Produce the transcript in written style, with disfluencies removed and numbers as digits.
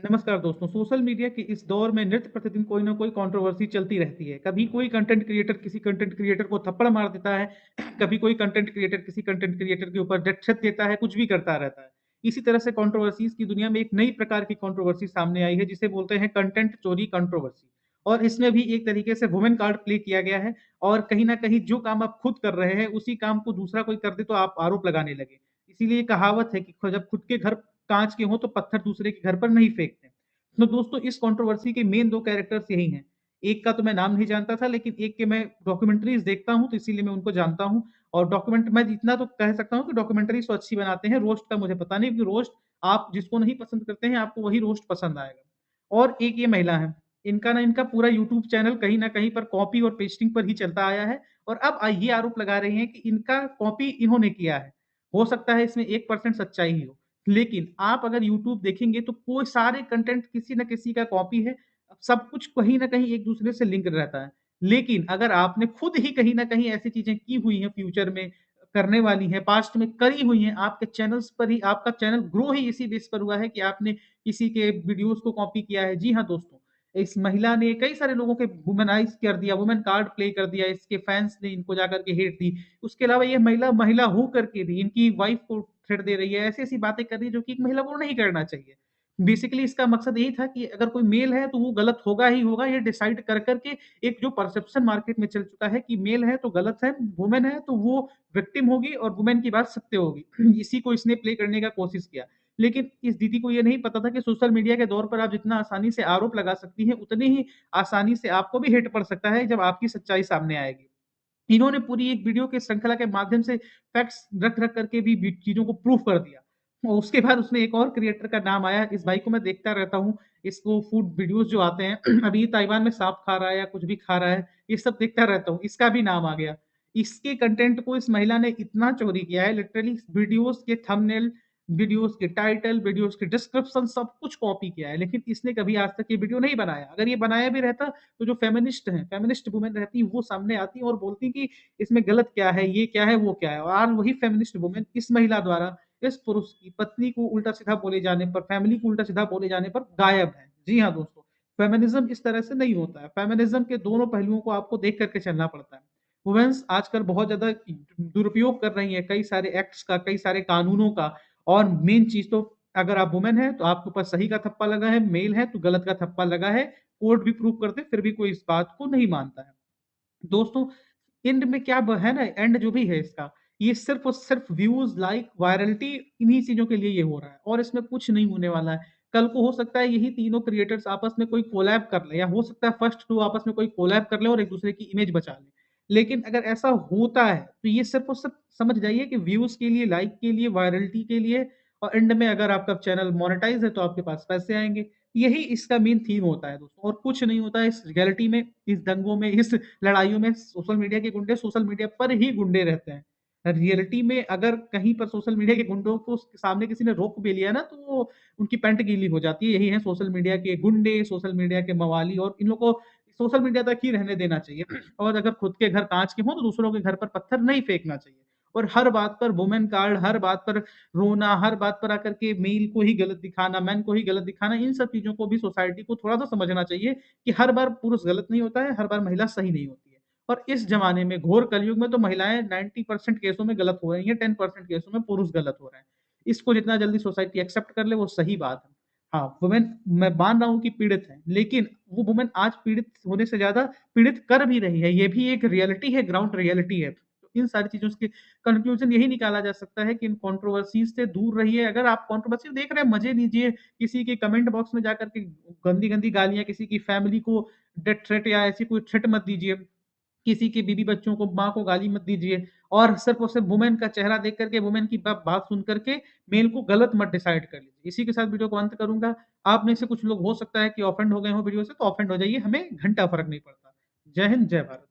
नमस्कार दोस्तों, social media के इस दौर में नित्य प्रतिदिन कोई ना कोई कंट्रोवर्सी चलती रहती है। कभी कोई कंटेंट क्रिएटर किसी कंटेंट क्रिएटर को थप्पड़ मार देता है, कभी कोई कंटेंट क्रिएटर किसी कंटेंट क्रिएटर के ऊपर डेथ देता है, कुछ भी करता रहता है। इसी तरह से कंट्रोवर्सीज़ की दुनिया में एक नई प्रकार की कंट्रोवर्सी सामने आई है जिसे बोलते हैं कंटेंट चोरी कंट्रोवर्सी। और इसमें भी एक तरीके से वुमेन कार्ड प्ले किया गया है और कहीं न कहीं जो काम आप खुद कर रहे हैं, उसी काम को दूसरा कोई कर दे तो आप आरोप लगाने लगे। इसीलिए कहावत है कि जब खुद के घर काँच के हों तो पत्थर दूसरे के घर पर नहीं फेंकते। तो दोस्तों इस कंट्रोवर्सी के मेन 2 कैरेक्टर्स यही हैं। एक का तो मैं नाम नहीं जानता था लेकिन एक के मैं डॉक्यूमेंटरीज़ देखता हूँ तो इसीलिए मैं उनको जानता हूँ और डॉक्यूमेंट मैं इतना तो कह सकता हूँ कि डॉक्यूमेंटरीज़ तो अच्छी बनाते हैं, रोस्ट का मुझे पता नहीं क्योंकि रोस्ट आप जिसको नहीं पसंद करते हैं आपको वही रोस्ट पसंद आएगा। और एक ये महिला हैं, इनका पूरा यूट्यूब चैनल कहीं न कहीं पर कॉपी और पेस्टिंग पर ही चलता आया है और अब ये आरोप लगा रही हैं कि इनका कॉपी इन्होंने किया है। हो सकता है इसमें 1% सच्चाई ही हो। लेकिन आप अगर यूट्यूब देखेंगे तो कोई सारे कंटेंट किसी न किसी का कॉपी है। सब कुछ कहीं न कहीं एक-दूसरे से लिंक रहता है। लेकिन अगर आपने खुद ही कहीं न कहीं ऐसी चीज़ें की हुई हैं फ्यूचर में, करने वाली हैं, पास्ट में करी हुई हैं, आपके चैनल्स पर ही आपका चैनल ग्रो ही इसी बेस पर हुआ है कि आपने किसी के वीडियोज़ को कॉपी किया है। जी हाँ, दोस्तों, इस महिला ने कई सारे लोगों के वुमेनाइज़ कर दिया, वुमेन कार्ड प्ले कर दिया, इसके फैन्स ने इनको जाकर के हेट दी। उसके अलावा ये महिला महिला हो करके भी इनकी वाइफ़ को थ्रेट दे रही है, ऐसी-ऐसी बातें कर रही है जो कि एक महिला को नहीं करना चाहिए। बेसिकली इसका मकसद यही था कि अगर कोई मेल है तो वो गलत होगा ही होगा, ये डिसाइड कर के एक जो परसेप्शन मार्केट में चल चुका है कि मेल है तो गलत है, वुमेन है तो वो विक्टिम होगी और वुमेन की बात सत्य होगी। इसी को इसने प्ले करने का कोशिश किया। लेकिन इस दीदी को ये नहीं पता था कि सोशल मीडिया के दौर पर आप जितना आसानी से आरोप लगा सकती हैं, उतनी ही आसानी से आपको भी हिट पड़ सकता है जब आपकी सच्चाई सामने आएगी। इन्होंने पूरी एक वीडियो के श्रृंखला के माध्यम से फैक्ट्स रख-रख करके भी चीज़ों को प्रूफ कर दिया। और उसके बाद उसमें एक और क्रिएटर का नाम आया, इस भाई को मैं देखता रहता हूँ, इसको फूड वीडियोज़ जो आते हैं, अभी ताइवान में साँप खा रहा है या कुछ भी खा रहा है, ये सब देखता रहता हूँ, इसका भी नाम आ गया। इसके कंटेंट को इस महिला ने इतना चोरी किया है, लिटरली वीडियोज़ के थंबनेल, वीडियोज़ के टाइटल, वीडियोज़ के डिस्क्रिप्शन सब कुछ कॉपी किया है, लेकिन इसने कभी आज तक ये वीडियो नहीं बनाया। अगर ये बनाया भी रहता तो जो फेमिनिस्ट हैं, फेमिनिस्ट वुमेन रहती वो सामने आती और बोलती कि इसमें गलत क्या है, ये क्या है, वो क्या है और आज वही फेमिनिस्ट वुमेन इस महिला द्वारा इस पुरुष की पत्नी को उल्टा-सीधा बोले जाने पर, फैमिली को उल्टा-सीधा बोले जाने पर गायब है। जी हाँ, दोस्तों, फेमिनिज़्म इस तरह से नहीं होता है। फेमिनिज़्म के दोनों पहलुओं को आपको देख कर के चलना पड़ता है। वुमेन्स आजकल बहुत ज़्यादा दुरुपयोग कर रही हैं कई सारे एक्ट्स का, कई सारे कानूनों का और मेन चीज़ तो अगर आप वुमेन हैं, तो आपके ऊपर सही का थप्पा लगा है, मेल है, तो गलत का थप्पा लगा है। कोर्ट भी प्रूव करते हैं, फिर भी कोई इस बात को नहीं मानता है। दोस्तों, एंड में क्या ब है ना एंड जो भी है इसका, ये सिर्फ़ और सिर्फ़ व्यूज़, लाइक, वायरलिटी इन्हीं चीज़ों के लिए ये हो रहा है और इसमें कुछ नहीं होने वाला है। कल को हो सकता है यही तीनों क्रिएटर्स आपस में कोई कोलैब कर लें या हो सकता है फर्स्ट 2 आपस में कोई कोलैब कर लें और एक-दूसरे की इमेज बचा लें। लेकिन अगर ऐसा होता है, तो ये सिर्फ़ और सिर्फ़ समझ जाइए कि व्यूज़ के लिए, लाइक के लिए, वायरलिटी के लिए और एंड में अगर आपका चैनल मोनेटाइज़ है, तो आपके पास पैसे आएँगे। यही इसका मेन थीम होता है दोस्तों और कुछ नहीं होता है इस रियलिटी में, इस दंगों में, इस लड़ाइयों में सोशल मीडिया के गुंडे सोशल मीडिया पर ही गुंडे रहते हैं। रियलिटी में अगर कहीं पर सोशल मीडिया के गुंडों को सामने किसी ने रोक भी लिया ना तो वो उनकी पैंट गीली हो जाती है। यही है सोशल मीडिया के गुंडे, सोशल मीडिया के मवाली और इन लोगों को सोशल मीडिया तक ही रहने देना चाहिए। और अगर खुद के घर काँच के हों तो दूसरों के घर पर पत्थर नहीं फेंकना चाहिए। और हर बात पर वुमेन कार्ड, हर बात पर रोना, हर बात पर आकर के मेल को ही गलत दिखाना, मैन को ही गलत दिखाना, इन सब चीज़ों को भी सोसाइटी को थोड़ा-सा समझना चाहिए कि हर बार पुरुष गलत नहीं होता है, हर बार महिला सही नहीं होती है। और इस ज़माने में घोर कलयुग में तो महिलाएँ 90% केसों में गलत हो रही हैं, 10% केसों में पुरुष गलत हो रहे हैं। इसको जितना जल्दी सोसाइटी एक्सेप्ट कर ले वो सही बात है। हाँ, वुमेन मैं मान रहा हूँ कि पीड़ित है, लेकिन वो वुमेन आज पीड़ित होने से ज़्यादा पीड़ित कर भी रही है, ये भी एक रियलिटी है, ग्राउंड रियलिटी है। तो इन सारी चीज़ों से कंक्लूज़न यही निकाला जा सकता है कि इन कंट्रोवर्सीज़ से दूर रहिए। अगर आप कंट्रोवर्सी देख रहे हैं, मज़े लीजिए, किसी के कमेंट बॉक्स में जाकर के गंदी-गंदी गालियाँ, किसी की फैमिली को डेथ थ्रेट या ऐसी कोई थ्रेट मत दीजिए। किसी के बीवी बच्चों को, माँ को गाली मत दीजिए और सिर्फ़ और सिर्फ़ वुमेन का चेहरा देख कर के, वुमेन की बात सुन कर के मेल को गलत मत डिसाइड कर लीजिए। इसी के साथ वीडियो को अंत करूँगा। आप में से कुछ लोग हो सकता है कि ऑफेंड हो गए हों वीडियो से, तो ऑफेंड हो जाइए, हमें घंटा फ़र्क नहीं पड़ता। जय हिंद, जय भारत।